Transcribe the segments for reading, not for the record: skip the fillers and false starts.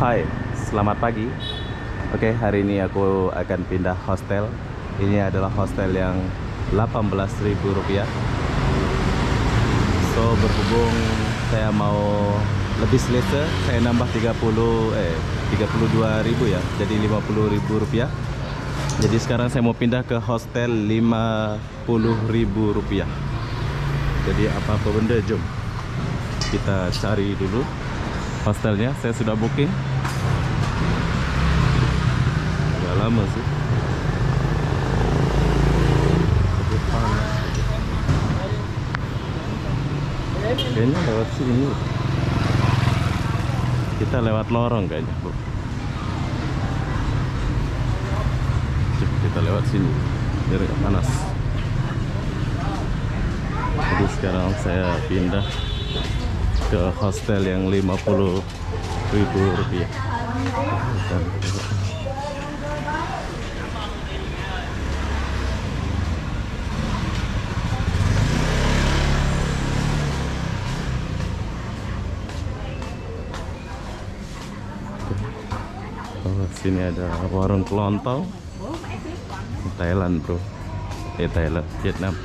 Hai, selamat pagi. Oke, hari ini aku akan pindah hostel. Ini adalah hostel yang Rp18.000. So, berhubung saya mau lebih selesa, saya nambah 32.000 ya, jadi Rp50.000. Jadi sekarang saya mau pindah ke hostel Rp50.000. Jadi apa-apa benda, jom kita cari dulu hostelnya. Saya sudah booking. Agak lama sih. Tapi panas. Kayaknya lewat sini. Kita lewat lorong kayaknya, bro. Cuk, kita lewat sini biar gak panas. Jadi sekarang saya pindah ke hostel yang Rp50.000. Oh, sini ada warung kelontong Thailand, bro. Thailand, Vietnam.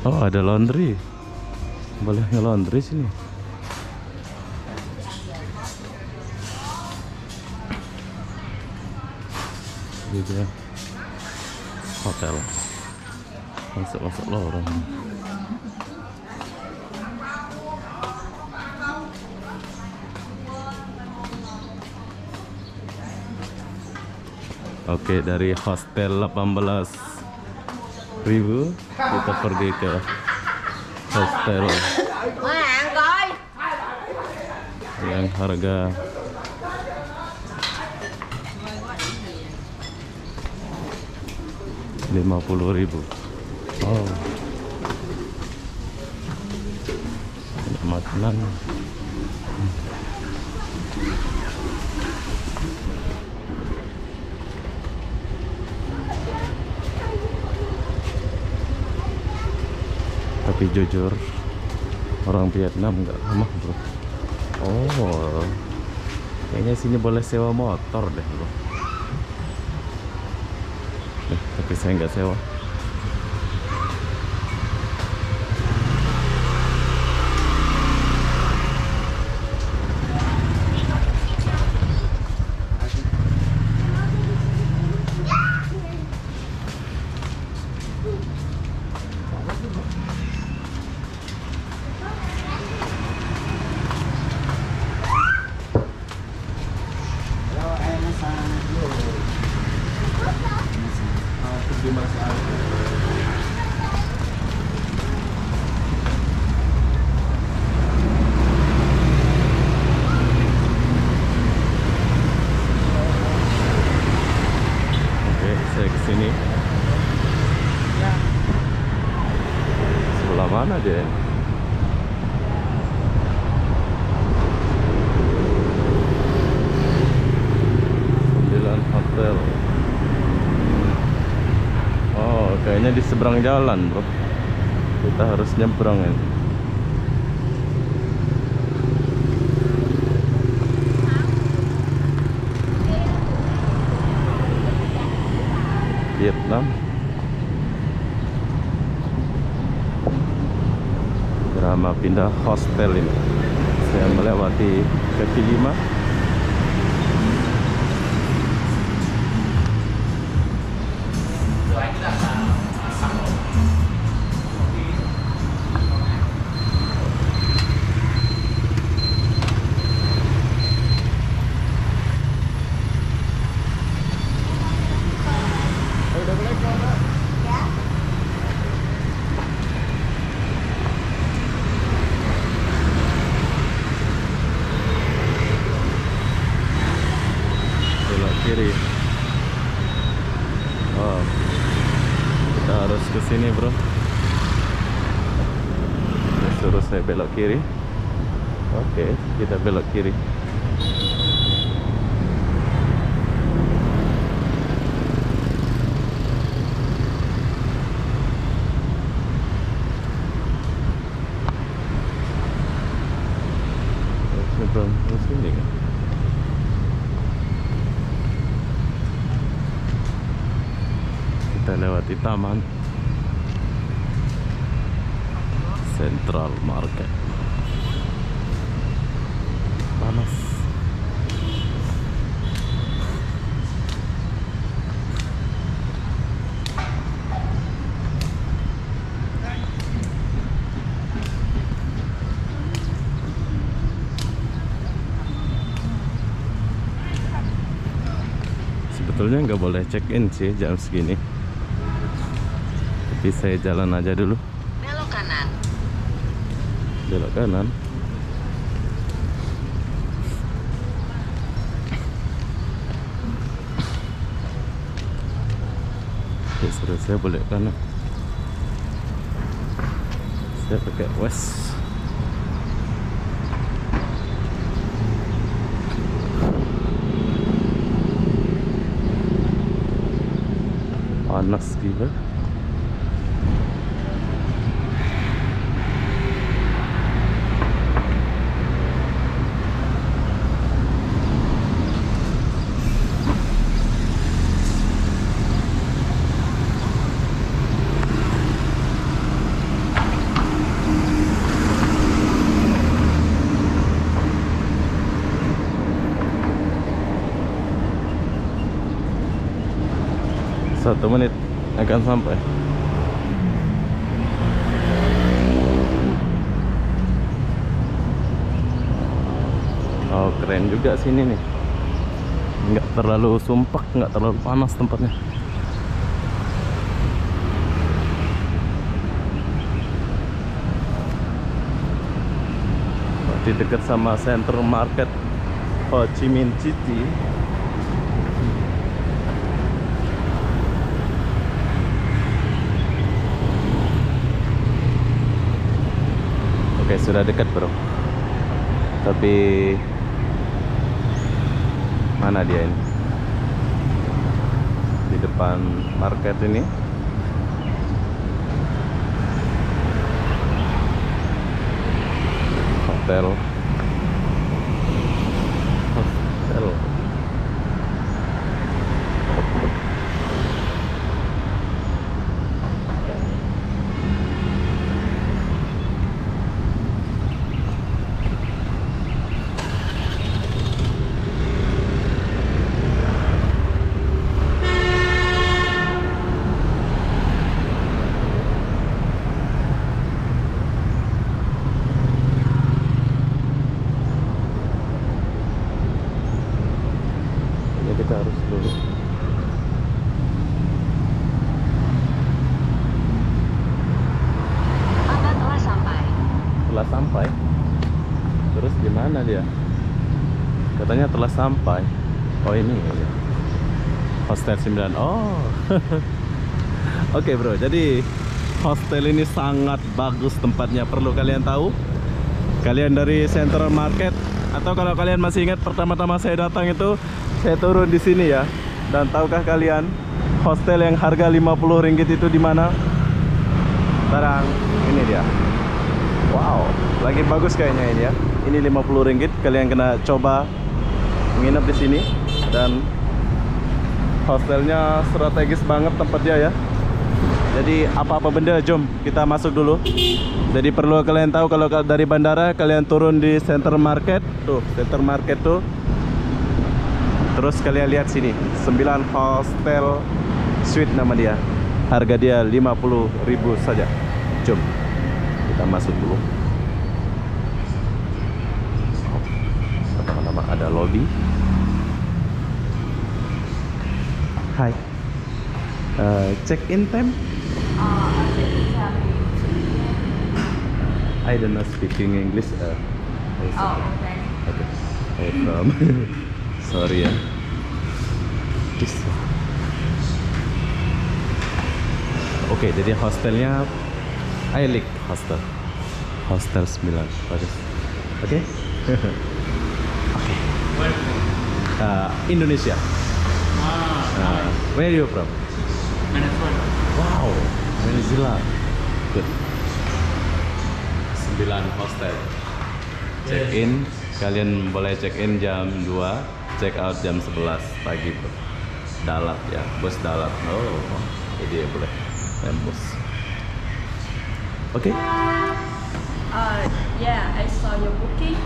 Oh, ada laundry. Boleh nge-laundry sini. Juga hotel. Masuk lorong. Oke, dari hostel 18.000 kita pergi ke hostel yang harga Rp50.000. Oh, ada makanan. Tapi jujur, orang Vietnam nggak ramah, bro. Oh, kayaknya sini boleh sewa motor deh, bro. Tapi saya nggak sewa. Saya kesini. Sebelah mana dia? Sembilan hotel. Oh, kayaknya di seberang jalan, bro. Kita harus nyebrang ini. Vietnam. Drama pindah hostel ini. Saya melewati kaki lima. Kiri. Oh, kita harus ke sini, bro. Dia suruh saya belok kiri. Oke, kita belok kiri. Terus nyebrang ke sini kan? Kita lewati taman Central Market. Panas. Sebetulnya nggak boleh check in sih jam segini, tapi saya jalan aja dulu. Belok kanan. Belok kanan. Ya, suruh saya belok kanan. Saya pakai west. Panas gila. Satu menit akan sampai. Oh, keren juga sini nih. Nggak terlalu sumpek, nggak terlalu panas tempatnya. Di dekat sama Central Market Ho Chi Minh City. Oke, sudah dekat bro. Tapi mana dia ini? Di depan market ini. Hotel. Kita harus dulu. Anda telah sampai. Telah sampai. Terus di mana dia? Katanya telah sampai. Oh ini ya. Hostel 9. Oh. Oke bro, jadi hostel ini sangat bagus tempatnya. Perlu kalian tahu. Kalian dari Central Market, atau kalau kalian masih ingat pertama-tama saya datang itu saya turun di sini ya. Dan tahukah kalian hostel yang harga 50 ringgit itu di mana? Sekarang ini dia. Wow, lagi bagus kayaknya ini ya. Ini 50 ringgit, kalian kena coba menginap di sini. Dan hostelnya strategis banget tempatnya ya. Jadi apa-apa benda, jom kita masuk dulu. Jadi perlu kalian tahu, kalau dari bandara kalian turun di Central Market. Tuh, Central Market tuh. Terus kalian lihat sini, 9 Hostel Suite nama dia. Harga dia 50.000 saja. Jom kita masuk dulu. Pertama-tama ada lobby. Hai. Check-in time? I don't know speaking English. Oh, okay. Okay. I from. Sorry ya. Oke, jadi hostelnya I like hostel. Hostel 9. Bagus. Oke. Oke. Indonesia. Where are you from? Venezuela. Wow, Venezuela. Good. 9 hostel. Check in, kalian boleh check in jam 2, check out jam 11 pagi bro. Dalat ya, bos dalat. Oh, Jadi ya boleh tembus. Oke. Yeah, I saw your booking,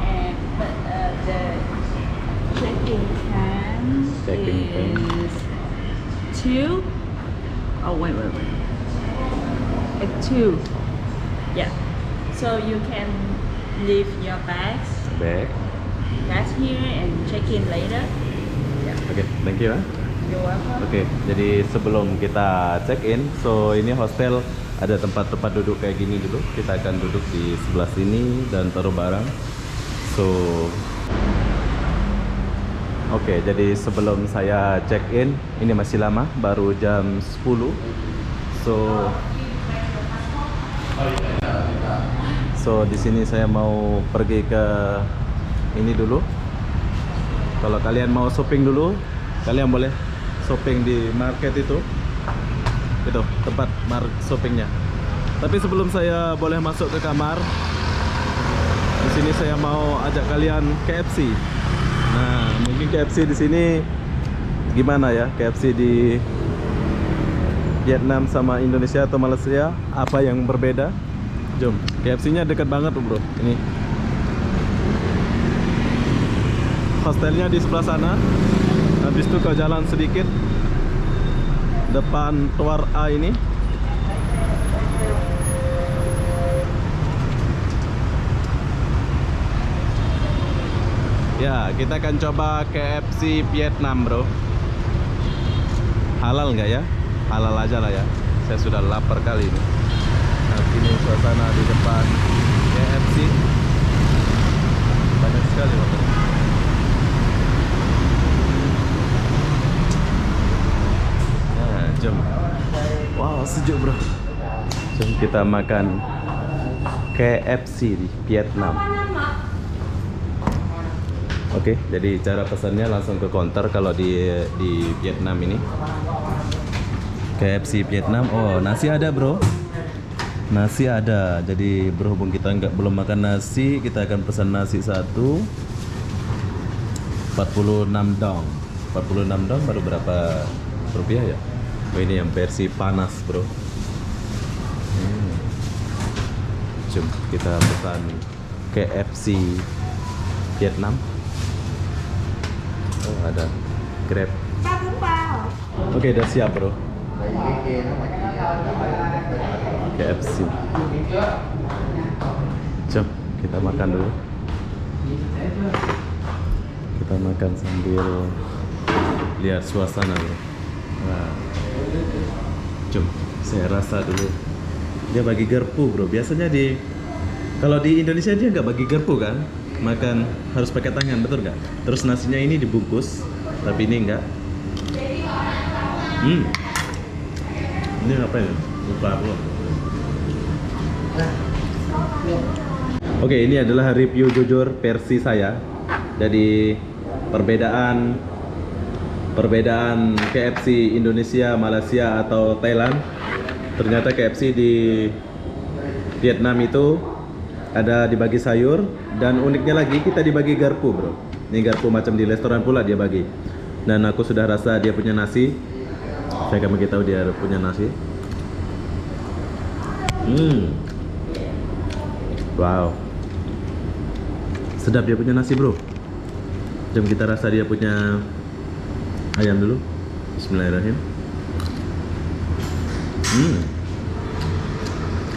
and but the check-in time Check-in time. is 2. Oh wait. At 2. Yeah. So you can leave your bags Baik. here and check in later. Yeah. Oke, thank you ya. You're welcome. Oke, jadi sebelum kita check in, so ini hostel ada tempat-tempat duduk kayak gini dulu. Kita akan duduk di sebelah sini dan taruh barang. So, oke, jadi sebelum saya check in, ini masih lama, baru jam 10. So di sini saya mau pergi ke ini dulu. Kalau kalian mau shopping dulu, kalian boleh shopping di market itu tempat shoppingnya. Tapi sebelum saya boleh masuk ke kamar, di sini saya mau ajak kalian KFC. Nah, mungkin KFC di sini gimana ya? KFC di Vietnam sama Indonesia atau Malaysia, apa yang berbeda? Jom, KFC-nya dekat banget bro. Ini hostelnya di sebelah sana. Habis itu kau jalan sedikit depan Tower A ini. Ya, kita akan coba KFC Vietnam bro. Halal nggak ya? Halal aja lah ya. Saya sudah lapar kali ini. Nah, ini suasana di depan KFC. Banyak sekali orang. Nah, jom. Wow, sejuk bro. Jom kita makan KFC di Vietnam. Oke, jadi cara pesannya langsung ke counter kalau di Vietnam ini. KFC Vietnam. Oh, nasi ada bro. Nasi ada. Jadi berhubung kita belum makan nasi, kita akan pesan nasi satu. 46 dong. 46 dong baru berapa rupiah ya? Oh, ini yang versi panas bro. Jom kita pesan KFC Vietnam. Oh, ada Grab. Oke, udah siap bro. KFC. Jom kita makan dulu. Kita makan sambil lihat suasana bro. Nah. Jom saya rasa dulu. Dia bagi garpu bro. Biasanya kalau di Indonesia dia nggak bagi garpu kan? Makan harus pakai tangan, betul nggak? Terus nasinya ini dibungkus, tapi ini enggak. Ini apa ya? Lupa aku. Oke, ini adalah review jujur versi saya. Jadi perbedaan KFC Indonesia, Malaysia atau Thailand. Ternyata KFC di Vietnam itu ada dibagi sayur, dan uniknya lagi kita dibagi garpu bro. Ini garpu macam di restoran pula dia bagi. Dan aku sudah rasa dia punya nasi. Saya akan beritahu dia punya nasi. Wow, sedap dia punya nasi bro. Jom kita rasa dia punya ayam dulu. Bismillahirrahmanirrahim.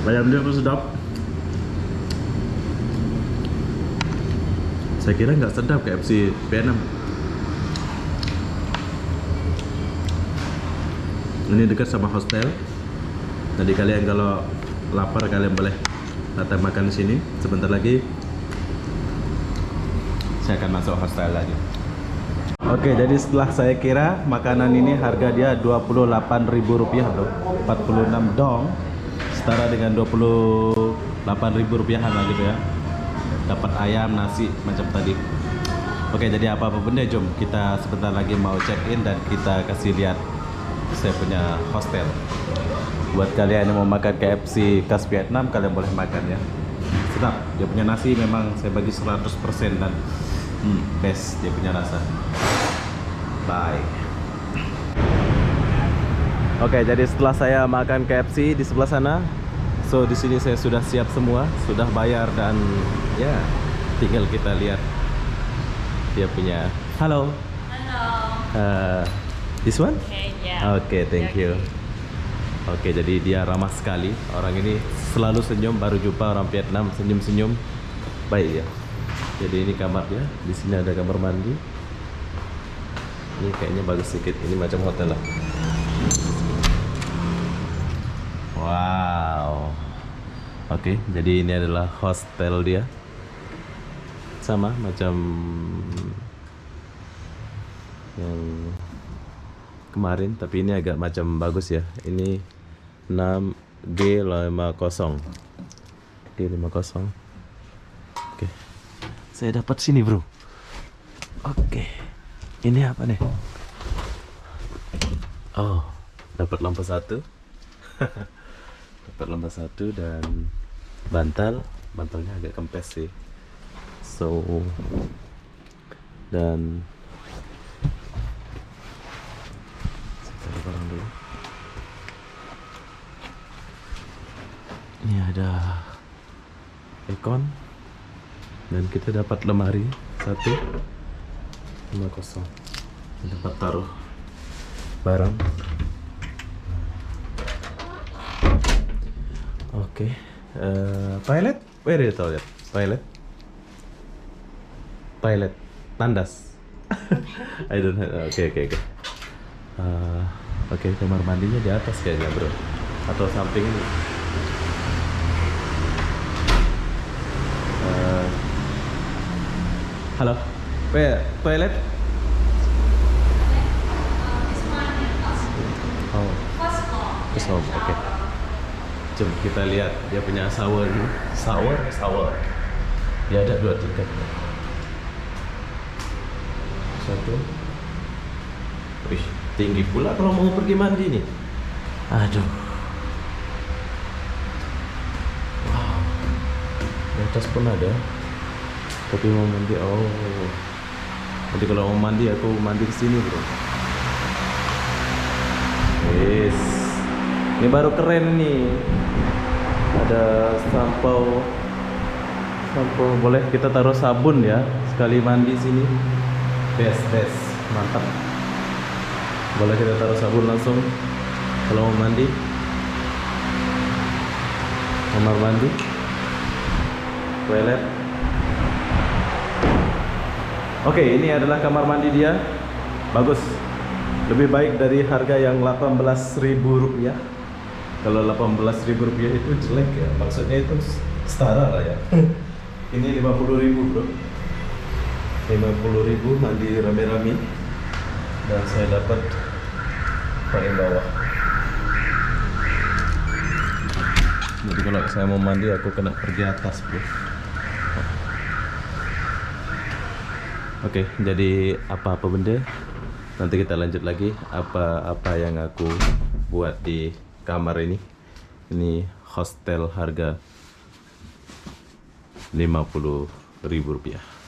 Ayam dia pun sedap. Saya kira nggak sedap KFC Vietnam. Ini dekat sama hostel. Jadi kalian kalau lapar kalian boleh datang makan di sini. Sebentar lagi saya akan masuk hostel lagi. Oke, jadi setelah saya kira makanan ini harga dia Rp28.000 bro. 46 dong. Setara dengan Rp28.000 lah gitu ya. Dapat ayam, nasi macam tadi. Oke, jadi apa-apa benda, jom kita sebentar lagi mau check in dan kita kasih lihat saya punya hostel. Buat kalian yang mau makan KFC khas Vietnam, kalian boleh makan ya. Sedap, dia punya nasi memang saya bagi 100% dan best dia punya rasa. Bye. Oke, jadi setelah saya makan KFC di sebelah sana, so di sini saya sudah siap semua, sudah bayar dan ya tinggal kita lihat dia punya. Halo. Hello. This one? Okay, yeah. Oke, thank you. Oke, jadi dia ramah sekali. Orang ini selalu senyum, baru jumpa orang Vietnam senyum-senyum. Baik ya. Jadi ini kamarnya. Di sini ada kamar mandi. Ini kayaknya bagus sedikit. Ini macam hotel lah. Wow. Oke, jadi ini adalah hostel dia. Sama macam yang kemarin, tapi ini agak macam bagus ya. Ini 6G50. G50. Oke. Saya dapat sini, bro. Oke. Ini apa nih? Oh, dapat lampu satu. Dapat lampu satu dan bantalnya agak kempes sih. So, dan saya taruh barang dulu. Ini ada aircon dan kita dapat lemari satu 50. Dapat taruh barang. Oke. Toilet? Where is toilet? Toilet. Tandas. I don't have. Oke. Oke, kamar mandinya di atas kayaknya, bro. Atau samping ini. Halo. Where? Toilet? Oh. First floor. Oke. Jom kita lihat dia punya shower dulu. Shower. Dia ada 2 tingkat. Satu. Wih, tinggi pula kalau mau pergi mandi nih. Aduh. Wow. Di atas pun ada. Tapi mau mandi, oh. Nanti kalau mau mandi aku mandi di sini, bro. Yes. Ini baru keren nih. Ada sampo. Boleh kita taruh sabun ya. Sekali mandi sini. Best. Mantap. Boleh kita taruh sabun langsung kalau mau mandi. Kamar mandi. Toilet. Oke, ini adalah kamar mandi dia. Bagus. Lebih baik dari harga yang Rp18.000. Kalau Rp18.000 itu jelek ya. Maksudnya itu setara lah ya. Ini 50.000, bro. 50.000 mandi rame-rame. Dan saya dapat paling bawah. Jadi kalau saya mau mandi aku kena pergi atas, bro. Oke, jadi apa-apa benda nanti kita lanjut lagi apa yang aku buat di kamar ini. Ini hostel harga Rp50.000.